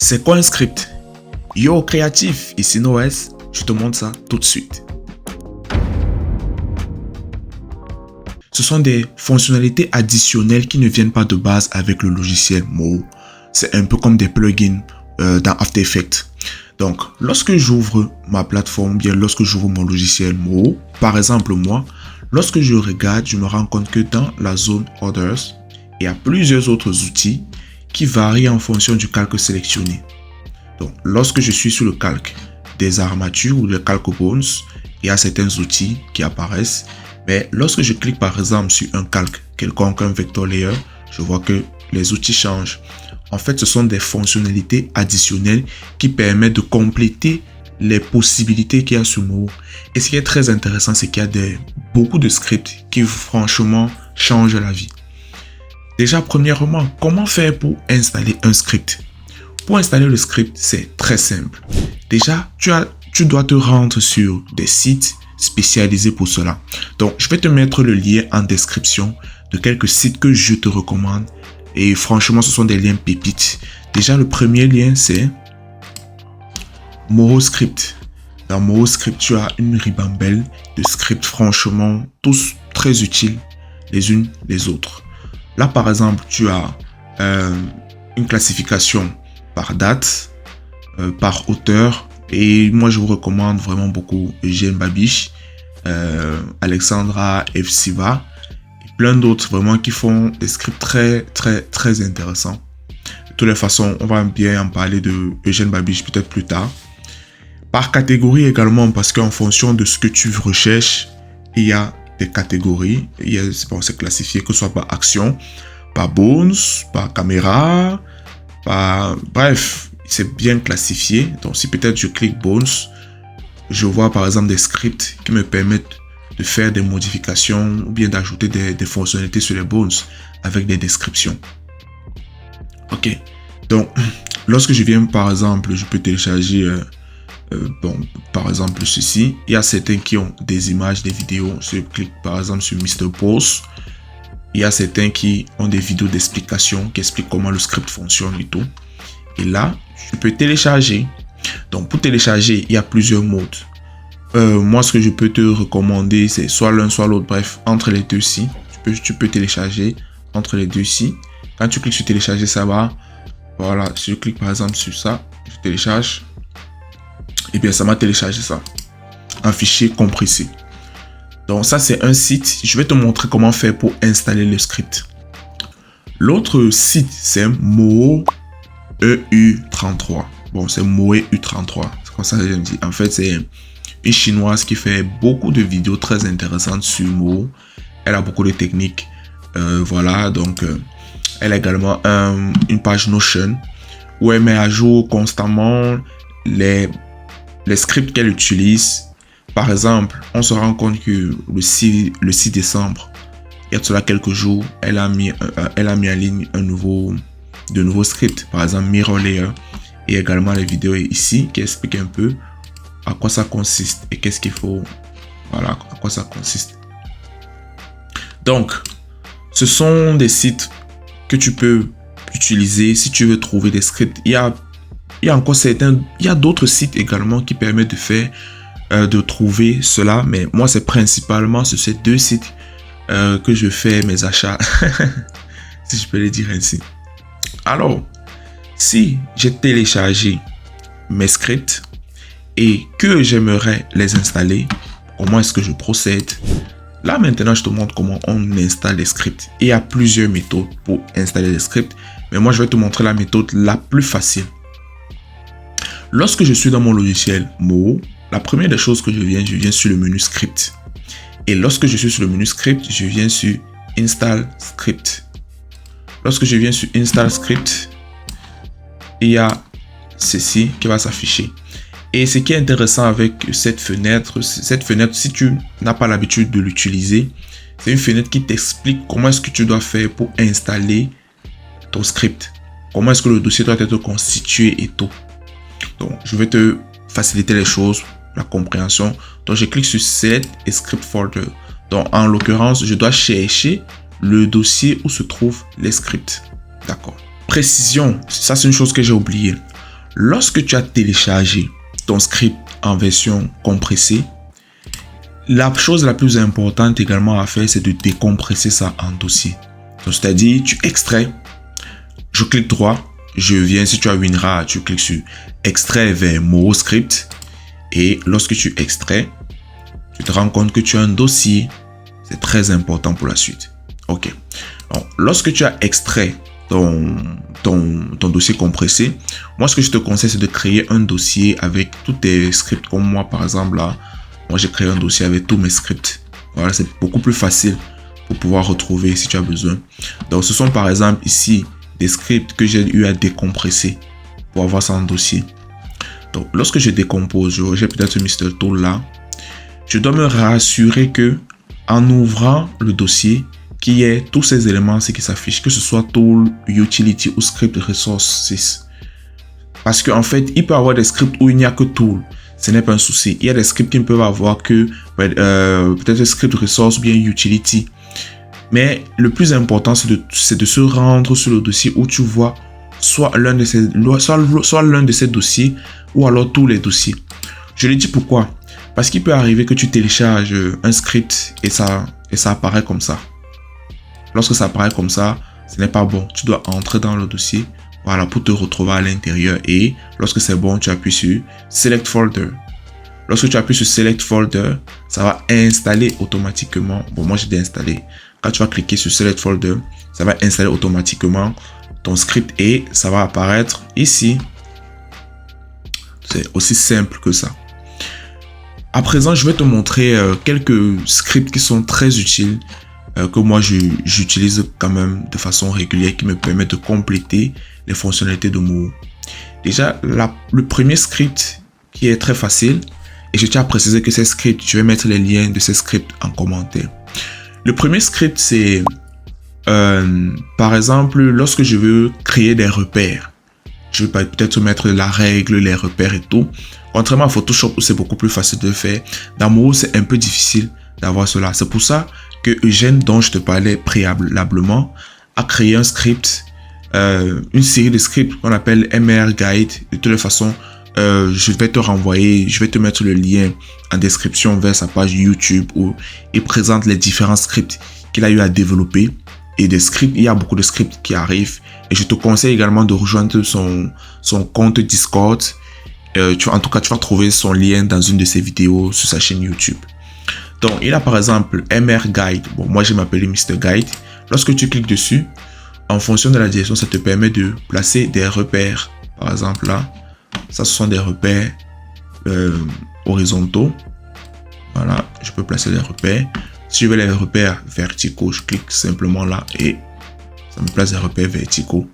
C'est quoi un script? Yo créatif, ici Noès, je te montre ça tout de suite. Ce sont des fonctionnalités additionnelles qui ne viennent pas de base avec le logiciel Moho. C'est un peu comme des plugins dans After Effects. Donc, lorsque j'ouvre ma plateforme, bien lorsque j'ouvre mon logiciel Moho, par exemple moi, lorsque je regarde, je me rends compte que dans la zone Others, il y a plusieurs autres outils qui varient en fonction du calque sélectionné. Donc, lorsque je suis sur le calque des armatures ou le calque bones, il y a certains outils qui apparaissent. Mais lorsque je clique par exemple sur un calque quelconque, un vector layer, je vois que les outils changent. En fait, ce sont des fonctionnalités additionnelles qui permettent de compléter les possibilités qu'il y a sur Moho. Et ce qui est très intéressant, c'est qu'il y a beaucoup de scripts qui franchement changent la vie. Déjà, premièrement, comment faire pour installer un script? Pour installer le script, c'est très simple. Déjà, tu dois te rendre sur des sites spécialisés pour cela. Donc, je vais te mettre le lien en description de quelques sites que je te recommande. Et franchement, ce sont des liens pépites. Déjà, le premier lien, c'est Moho Script. Dans Moho Script, tu as une ribambelle de scripts, franchement, tous très utiles les unes les autres. Là, par exemple, tu as une classification par date, par auteur. Et moi, je vous recommande vraiment beaucoup Eugène Babiche, Alexandra Evsiva et plein d'autres vraiment qui font des scripts très intéressants. De toutes les façons, on va bien en parler de Eugène Babiche peut-être plus tard. Par catégorie également, parce qu'en fonction de ce que tu recherches, il y a des catégories. C'est classifié que ce soit par action, par bones, par caméra, bref, c'est bien classifié. Donc si peut-être je clique bones, je vois par exemple des scripts qui me permettent de faire des modifications ou bien d'ajouter des fonctionnalités sur les bones avec des descriptions. Ok, donc lorsque je viens par exemple, je peux télécharger par exemple ceci. Il y a certains qui ont des images, des vidéos. Je clique par exemple sur Mr. Pose. Il y a certains qui ont des vidéos d'explication qui expliquent comment le script fonctionne et tout. Et là, je peux télécharger. Donc, pour télécharger, il y a plusieurs modes. Moi, ce que je peux te recommander, c'est soit l'un, soit l'autre. Bref, entre les deux-ci. Tu peux télécharger entre les deux-ci. Quand tu cliques sur télécharger, ça va. Voilà, si je clique par exemple sur ça, je télécharge. Et bien, ça m'a téléchargé ça. Un fichier compressé. Donc, ça, c'est un site. Je vais te montrer comment faire pour installer le script. L'autre site, c'est Moho EU33. Bon, c'est Moho EU33. C'est comme ça que je me dis. En fait, c'est une chinoise qui fait beaucoup de vidéos très intéressantes sur Moho. Elle a beaucoup de techniques. Voilà, donc, elle a également une page Notion où elle met à jour constamment les scripts qu'elle utilise. Par exemple, on se rend compte que le 6 décembre, il y a de cela quelques jours, elle a mis en ligne de nouveaux scripts. Par exemple, Mirror Layer et également les vidéos ici qui expliquent un peu à quoi ça consiste et qu'est-ce qu'il faut. Voilà, à quoi ça consiste. Donc, ce sont des sites que tu peux utiliser si tu veux trouver des scripts. Il y a d'autres sites également qui permettent de trouver cela, mais moi c'est principalement sur ces deux sites que je fais mes achats, si je peux le dire ainsi. Alors, si j'ai téléchargé mes scripts et que j'aimerais les installer, comment est-ce que je procède? Là maintenant, je te montre comment on installe les scripts. Il y a plusieurs méthodes pour installer les scripts, mais moi je vais te montrer la méthode la plus facile. Lorsque je suis dans mon logiciel Moho, la première des choses que je viens sur le menu script. Et lorsque je suis sur le menu script, je viens sur Install Script. Lorsque je viens sur Install Script, il y a ceci qui va s'afficher. Et ce qui est intéressant avec cette fenêtre, si tu n'as pas l'habitude de l'utiliser, c'est une fenêtre qui t'explique comment est-ce que tu dois faire pour installer ton script. Comment est-ce que le dossier doit être constitué et tout. Donc, je vais te faciliter les choses, la compréhension. Donc, je clique sur Select et Script Folder. Donc, en l'occurrence, je dois chercher le dossier où se trouvent les scripts. D'accord. Précision, ça c'est une chose que j'ai oublié. Lorsque tu as téléchargé ton script en version compressée, la chose la plus importante également à faire, c'est de décompresser ça en dossier. C'est-à-dire, tu extrais, je clique droit, je viens, si tu as WinRAR, tu cliques sur extrait vers Moho Script, et lorsque tu extrais, tu te rends compte que tu as un dossier. C'est très important pour la suite. Ok. Donc, lorsque tu as extrait ton dossier compressé, moi ce que je te conseille, c'est de créer un dossier avec tous tes scripts. Comme moi par exemple là, moi j'ai créé un dossier avec tous mes scripts. Voilà, c'est beaucoup plus facile pour pouvoir retrouver si tu as besoin. Donc ce sont par exemple ici des scripts que j'ai eu à décompresser pour avoir ça en dossier. Donc lorsque je décompose, j'ai peut-être mis ce tool là, je dois me rassurer que en ouvrant le dossier, qu'il y ait tous ces éléments qui s'affichent, que ce soit tool, utility ou script resources. Parce qu'en fait, il peut y avoir des scripts où il n'y a que tool. Ce n'est pas un souci. Il y a des scripts qui ne peuvent avoir que peut-être script resource ou bien utility. Mais le plus important, c'est de se rendre sur le dossier où tu vois soit l'un de ces dossiers ou alors tous les dossiers. Je le dis pourquoi? Parce qu'il peut arriver que tu télécharges un script et ça apparaît comme ça. Lorsque ça apparaît comme ça, ce n'est pas bon. Tu dois entrer dans le dossier, voilà, pour te retrouver à l'intérieur. Et lorsque c'est bon, tu appuies sur Select Folder. Lorsque tu appuies sur Select Folder, ça va installer automatiquement. Bon, moi j'ai déinstallé. Quand tu vas cliquer sur Select Folder, ça va installer automatiquement ton script et ça va apparaître ici. C'est aussi simple que ça. À présent, je vais te montrer quelques scripts qui sont très utiles, que moi j'utilise quand même de façon régulière, qui me permettent de compléter les fonctionnalités de Moho. Déjà, le premier script qui est très facile, et je tiens à préciser que ces scripts, je vais mettre les liens de ces scripts en commentaire. Le premier script, c'est par exemple, lorsque je veux créer des repères, je vais peut-être mettre la règle, les repères et tout. Contrairement à Photoshop où c'est beaucoup plus facile de le faire, dans Moho c'est un peu difficile d'avoir cela. C'est pour ça que Eugène, dont je te parlais préalablement, a créé un script, une série de scripts qu'on appelle MR Guide. De toute façon, je vais te renvoyer, je vais te mettre le lien en description vers sa page YouTube où il présente les différents scripts qu'il a eu à développer. Et des scripts, il y a beaucoup de scripts qui arrivent. Et je te conseille également de rejoindre son compte Discord. En tout cas, tu vas trouver son lien dans une de ses vidéos sur sa chaîne YouTube. Donc, il a par exemple MR Guide. Bon, moi, je m'appelle Mr. Guide. Lorsque tu cliques dessus, en fonction de la direction, ça te permet de placer des repères. Par exemple, là, ça, ce sont des repères horizontaux. Voilà, je peux placer des repères. Si je veux les repères verticaux, je clique simplement là et ça me place des repères verticaux.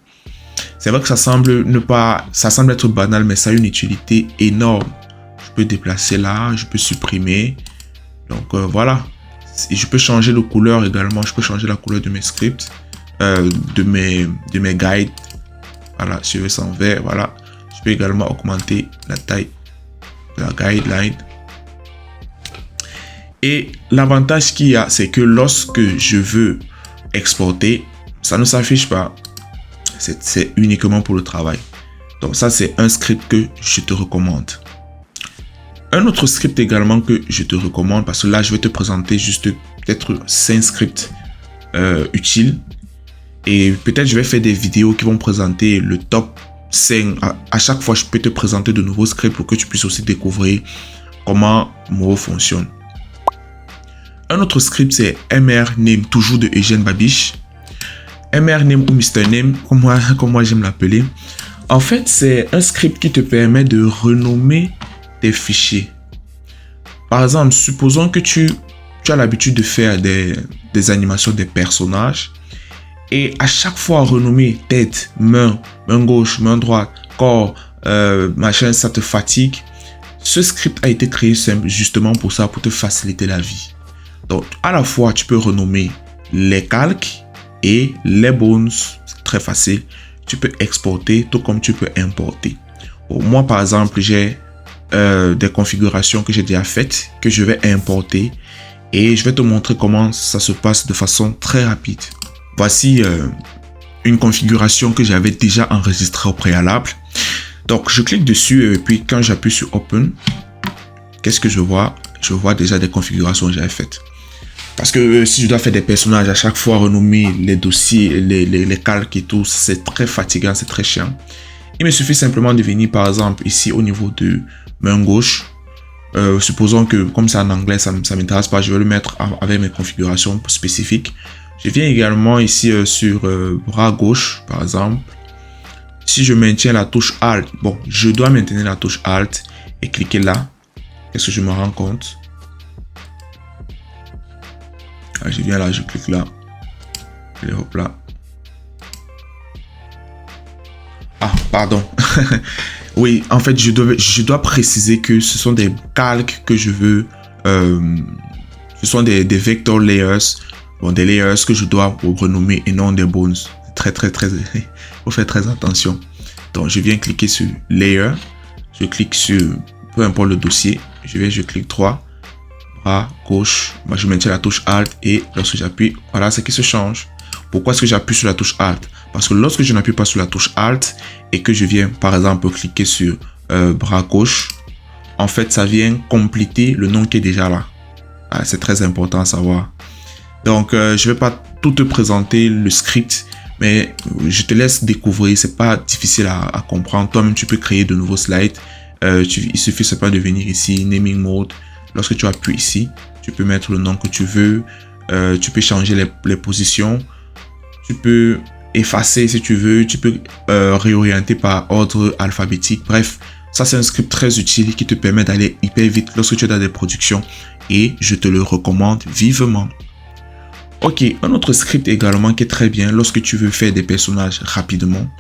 C'est vrai que ça semble être banal, mais ça a une utilité énorme. Je peux déplacer là, je peux supprimer. Donc voilà. Et je peux changer de couleur également. Je peux changer la couleur de mes scripts, de mes guides. Voilà, si je veux ça en vert, voilà. Je peux également augmenter la taille de la guideline. Et l'avantage qu'il y a, c'est que lorsque je veux exporter, ça ne s'affiche pas. C'est uniquement pour le travail. Donc ça, c'est un script que je te recommande. Un autre script également que je te recommande, parce que là, je vais te présenter juste peut-être 5 scripts utiles. Et peut-être je vais faire des vidéos qui vont présenter le top 5. À chaque fois, je peux te présenter de nouveaux scripts pour que tu puisses aussi découvrir comment Moho fonctionne. Un autre script, c'est MR Name, toujours de Eugène Babiche. MR Name ou Mr. Name, comme moi j'aime l'appeler. En fait, c'est un script qui te permet de renommer tes fichiers. Par exemple, supposons que tu as l'habitude de faire des animations des personnages. Et à chaque fois, renommer tête, main gauche, main droite, corps, machin, ça te fatigue. Ce script a été créé justement pour ça, pour te faciliter la vie. Donc, à la fois, tu peux renommer les calques et les bones. C'est très facile. Tu peux exporter tout comme tu peux importer. Bon, moi, par exemple, j'ai des configurations que j'ai déjà faites, que je vais importer. Et je vais te montrer comment ça se passe de façon très rapide. Voici une configuration que j'avais déjà enregistrée au préalable. Donc, je clique dessus et puis quand j'appuie sur Open, qu'est-ce que je vois? Je vois déjà des configurations que j'avais faites. Parce que si je dois faire des personnages à chaque fois, renommer les dossiers, les calques et tout, c'est très fatigant, c'est très chiant. Il me suffit simplement de venir par exemple ici au niveau de main gauche. Supposons que comme c'est en anglais, ça ne m'intéresse pas, je vais le mettre avec mes configurations spécifiques. Je viens également ici sur bras gauche par exemple. Si je maintiens la touche Alt, bon, je dois maintenir la touche Alt et cliquer là. Qu'est-ce que je me rends compte? Ah, je viens là, je clique là. Et hop là. Ah, pardon. Oui, en fait, je dois préciser que ce sont des calques que je veux. Ce sont des vector layers. Bon, des layers que je dois renommer et non des bones. Très. Il faut faire très attention. Donc, je viens cliquer sur Layer. Je clique sur peu importe le dossier. Je clique 3. Bras gauche. Moi, je maintiens la touche Alt et lorsque j'appuie, voilà ce qui se change. Pourquoi est-ce que j'appuie sur la touche Alt? Parce que lorsque je n'appuie pas sur la touche Alt et que je viens par exemple cliquer sur bras gauche, en fait ça vient compléter le nom qui est déjà là. Ah, c'est très important à savoir. Donc je vais pas tout te présenter le script, mais je te laisse découvrir. C'est pas difficile à comprendre. Toi-même tu peux créer de nouveaux slides. Il suffit simplement de venir ici, naming mode. Lorsque tu appuies ici, tu peux mettre le nom que tu veux. Tu peux changer les positions. Tu peux effacer si tu veux. Tu peux réorienter par ordre alphabétique. Bref, ça c'est un script très utile qui te permet d'aller hyper vite lorsque tu es dans des productions. Et je te le recommande vivement. Ok, un autre script également qui est très bien lorsque tu veux faire des personnages rapidement.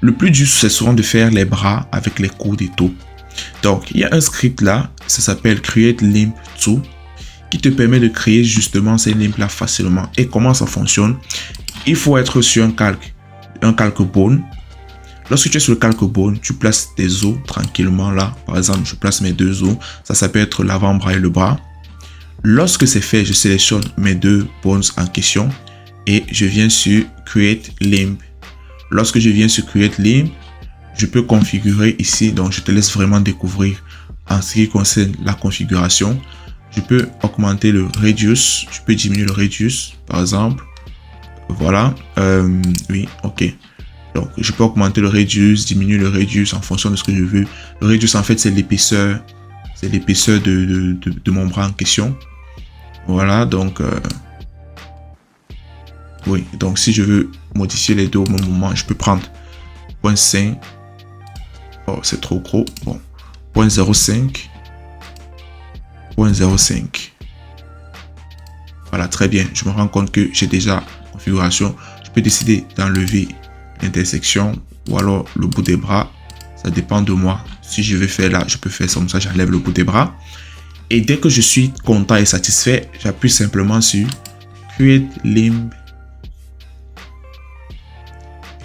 Le plus dur, c'est souvent de faire les bras avec les coudes et tout. Donc, il y a un script là, ça s'appelle Create Limb 2, qui te permet de créer justement ces limbs là facilement. Et comment ça fonctionne? Il faut être sur un calque bone. Lorsque tu es sur le calque bone, tu places tes os tranquillement là. Par exemple, je place mes deux os. Ça peut être l'avant-bras et le bras. Lorsque c'est fait, je sélectionne mes deux bones en question et je viens sur Create Limb. Lorsque je viens sur Create Limb, je peux configurer ici. Donc, je te laisse vraiment découvrir en ce qui concerne la configuration. Je peux augmenter le radius. Je peux diminuer le radius, par exemple. Voilà. Oui, ok. Donc, je peux augmenter le radius, diminuer le radius en fonction de ce que je veux. Le radius, en fait, c'est l'épaisseur. C'est l'épaisseur de mon bras en question. Voilà, donc... oui, donc si je veux modifier les deux au même moment, je peux prendre 0.5. Oh, c'est trop gros. Bon, 0.05. 0.05. Voilà, très bien. Je me rends compte que j'ai déjà configuration. Je peux décider d'enlever l'intersection ou alors le bout des bras. Ça dépend de moi. Si je veux faire là, je peux faire comme ça. J'enlève le bout des bras. Et dès que je suis content et satisfait, j'appuie simplement sur Create Limb.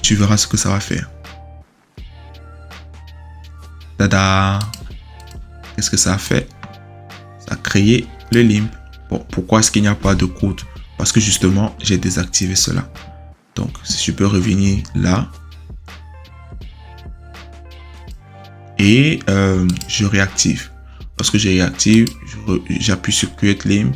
Tu verras ce que ça va faire. Tada! Qu'est-ce que ça a fait? Ça a créé le limb. Bon, pourquoi est-ce qu'il n'y a pas de code? Parce que justement, j'ai désactivé cela. Donc, si je peux revenir là. Et je réactive. Lorsque je réactive, j'appuie sur Create Limb.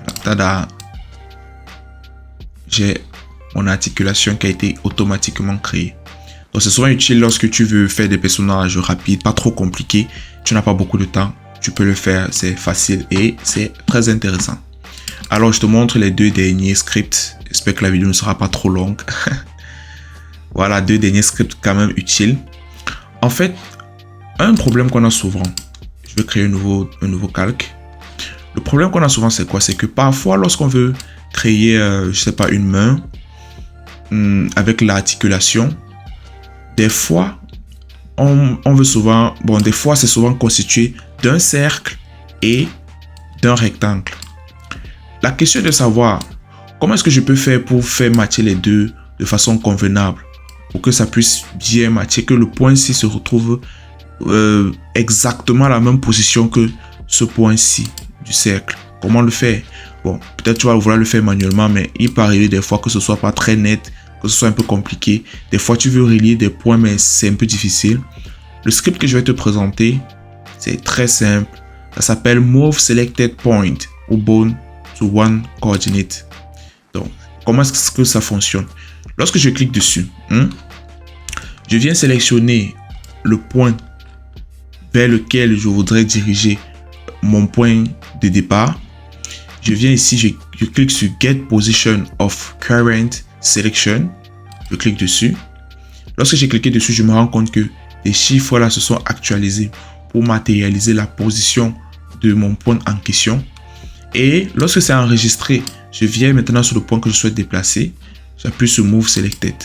Voilà, tada! J'ai mon articulation qui a été automatiquement créée. Donc c'est souvent utile lorsque tu veux faire des personnages rapides, pas trop compliqués. Tu n'as pas beaucoup de temps. Tu peux le faire, c'est facile et c'est très intéressant. Alors je te montre les deux derniers scripts. J'espère que la vidéo ne sera pas trop longue. Voilà, deux derniers scripts quand même utiles. En fait, un problème qu'on a souvent, je vais créer un nouveau calque. Le problème qu'on a souvent, c'est quoi? C'est que parfois, lorsqu'on veut créer, je sais pas, une main avec l'articulation, des fois, on veut souvent, bon, des fois, c'est souvent constitué d'un cercle et d'un rectangle. La question est de savoir comment est-ce que je peux faire pour faire matcher les deux de façon convenable, pour que ça puisse bien matcher, que le point-ci se retrouve exactement à la même position que ce point-ci du cercle. Comment le faire? Bon, peut-être tu vas vouloir le faire manuellement, mais il peut arriver des fois que ce soit pas très net, que ce soit un peu compliqué. Des fois, tu veux relier des points, mais c'est un peu difficile. Le script que je vais te présenter, c'est très simple. Ça s'appelle Move Selected Point ou Bone to One Coordinate. Donc, comment est-ce que ça fonctionne? Lorsque je clique dessus, je viens sélectionner le point vers lequel je voudrais diriger mon point de départ. Je viens ici, je clique sur Get Position of Current Selection. Je clique dessus. Lorsque j'ai cliqué dessus, je me rends compte que les chiffres là se sont actualisés pour matérialiser la position de mon point en question. Et lorsque c'est enregistré, je viens maintenant sur le point que je souhaite déplacer. J'appuie sur Move Selected.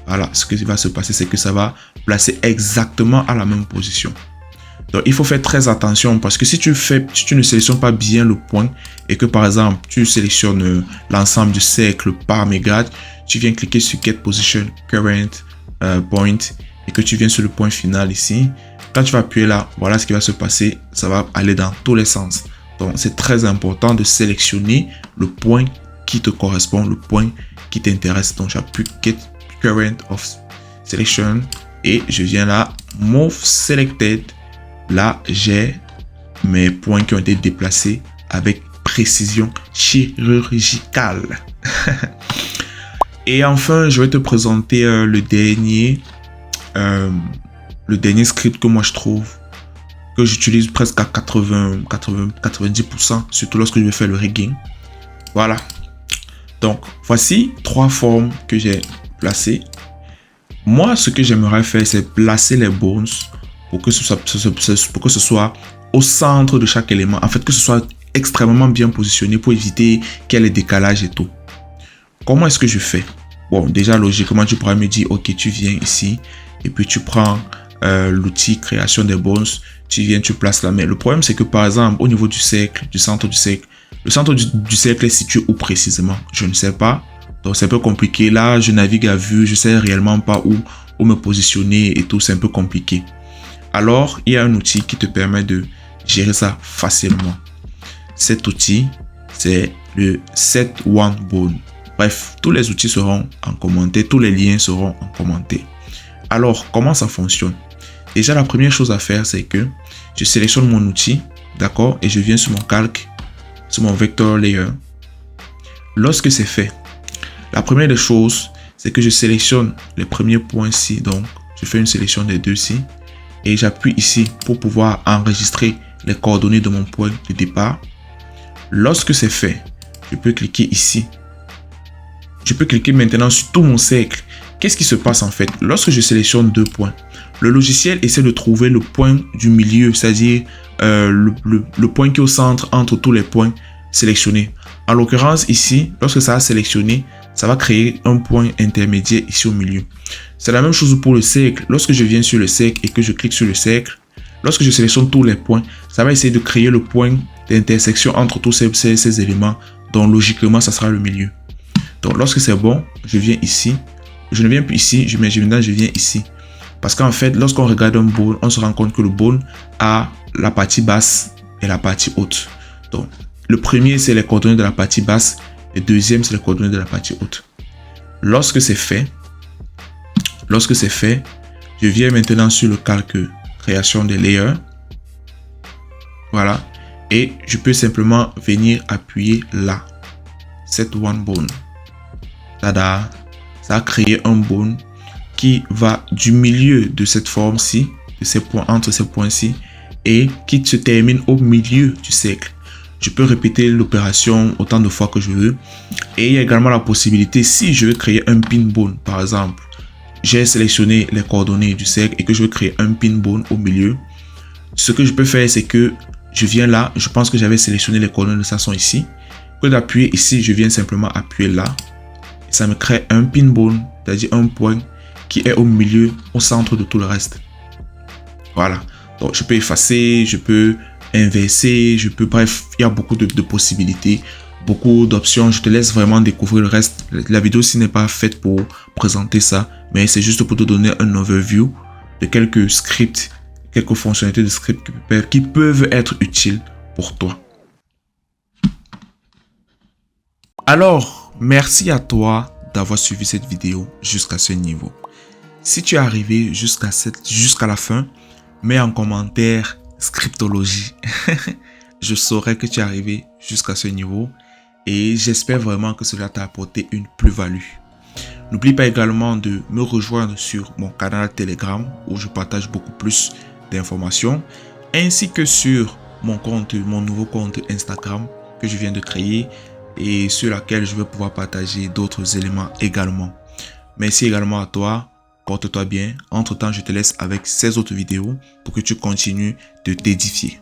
Voilà, ce qui va se passer, c'est que ça va placer exactement à la même position. Donc, il faut faire très attention parce que si tu ne sélectionnes pas bien le point et que par exemple, tu sélectionnes l'ensemble du cercle par mégarde, tu viens cliquer sur Get Position Current Point et que tu viens sur le point final ici. Quand tu vas appuyer là, voilà ce qui va se passer. Ça va aller dans tous les sens. Donc, c'est très important de sélectionner le point qui te correspond, le point qui t'intéresse. Donc, j'appuie Get Current of Selection et je viens là, Move Selected. Là, j'ai mes points qui ont été déplacés avec précision chirurgicale. Et enfin, je vais te présenter le dernier script que moi je trouve que j'utilise presque à 90%, surtout lorsque je vais faire le rigging. Voilà. Donc, voici 3 formes que j'ai placées. Moi, ce que j'aimerais faire, c'est placer les bones pour que ce soit au centre de chaque élément. En fait, que ce soit extrêmement bien positionné pour éviter qu'il y ait les décalages et tout. Comment est-ce que je fais? Bon, déjà, logiquement, tu pourrais me dire, ok, tu viens ici et puis tu prends l'outil création des bones, tu viens, tu places là. Mais le problème, c'est que par exemple, au niveau du cercle, du centre du cercle, le centre du cercle est situé où précisément? Je ne sais pas. Donc, c'est un peu compliqué. Là, je navigue à vue, je ne sais réellement pas où me positionner et tout. C'est un peu compliqué. Alors, il y a un outil qui te permet de gérer ça facilement. Cet outil, c'est le Set One Bone. Bref, tous les outils seront en commentaire, tous les liens seront en commentaire. Alors, comment ça fonctionne? Déjà, la première chose à faire, c'est que je sélectionne mon outil, d'accord, et je viens sur mon calque, sur mon vector layer. Lorsque c'est fait, la première des choses, c'est que je sélectionne les premiers points ici. Donc, je fais une sélection des deux ici. Et j'appuie ici pour pouvoir enregistrer les coordonnées de mon point de départ. Lorsque c'est fait, je peux cliquer ici. Je peux cliquer maintenant sur tout mon cercle. Qu'est-ce qui se passe en fait? Lorsque je sélectionne 2 points, le logiciel essaie de trouver le point du milieu, c'est-à-dire le point qui est au centre entre tous les points sélectionnés. En l'occurrence ici, lorsque ça a sélectionné, ça va créer un point intermédiaire ici au milieu. C'est la même chose pour le cercle. Lorsque je viens sur le cercle et que je clique sur le cercle, lorsque je sélectionne tous les points, ça va essayer de créer le point d'intersection entre tous ces éléments. Donc logiquement, ça sera le milieu. Donc lorsque c'est bon, je viens ici. Je ne viens plus ici, je viens ici. Parce qu'en fait, lorsqu'on regarde un bone, on se rend compte que le bone a la partie basse et la partie haute. Donc le premier, c'est les coordonnées de la partie basse. Le deuxième, c'est les coordonnées de la partie haute. Lorsque c'est fait, je viens maintenant sur le calque création des layers. Voilà. Et je peux simplement venir appuyer là. Set One Bone. Tada. Ça a créé un bone qui va du milieu de cette forme-ci, de ces points, entre ces points-ci, et qui se termine au milieu du cercle. Je peux répéter l'opération autant de fois que je veux. Et il y a également la possibilité, si je veux créer un pin bone, par exemple, j'ai sélectionné les coordonnées du cercle et que je veux créer un pin bone au milieu. Ce que je peux faire, c'est que je viens là, je pense que j'avais sélectionné les coordonnées de ça sont ici. Au lieu d'appuyer ici, je viens simplement appuyer là. Et ça me crée un pin bone, c'est-à-dire un point qui est au milieu, au centre de tout le reste. Voilà. Donc je peux effacer, je peux inverser, bref, il y a beaucoup de possibilités, beaucoup d'options. Je te laisse vraiment découvrir le reste. La vidéo ci n'est pas faite pour présenter ça, mais c'est juste pour te donner un overview de quelques scripts, quelques fonctionnalités de scripts qui peuvent être utiles pour toi. Alors, merci à toi d'avoir suivi cette vidéo jusqu'à ce niveau. Si tu es arrivé jusqu'à la fin, mets en commentaire scriptologie. Je saurai que tu es arrivé jusqu'à ce niveau et j'espère vraiment que cela t'a apporté une plus-value. N'oublie pas également de me rejoindre sur mon canal Telegram où je partage beaucoup plus d'informations ainsi que sur mon nouveau compte Instagram que je viens de créer et sur laquelle je vais pouvoir partager d'autres éléments également. Merci également à toi. Porte-toi bien. Entre-temps, je te laisse avec ces autres vidéos pour que tu continues de t'édifier.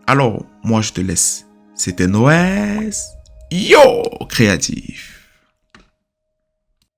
Alors, moi, je te laisse. C'était Noès. Yo, créatif.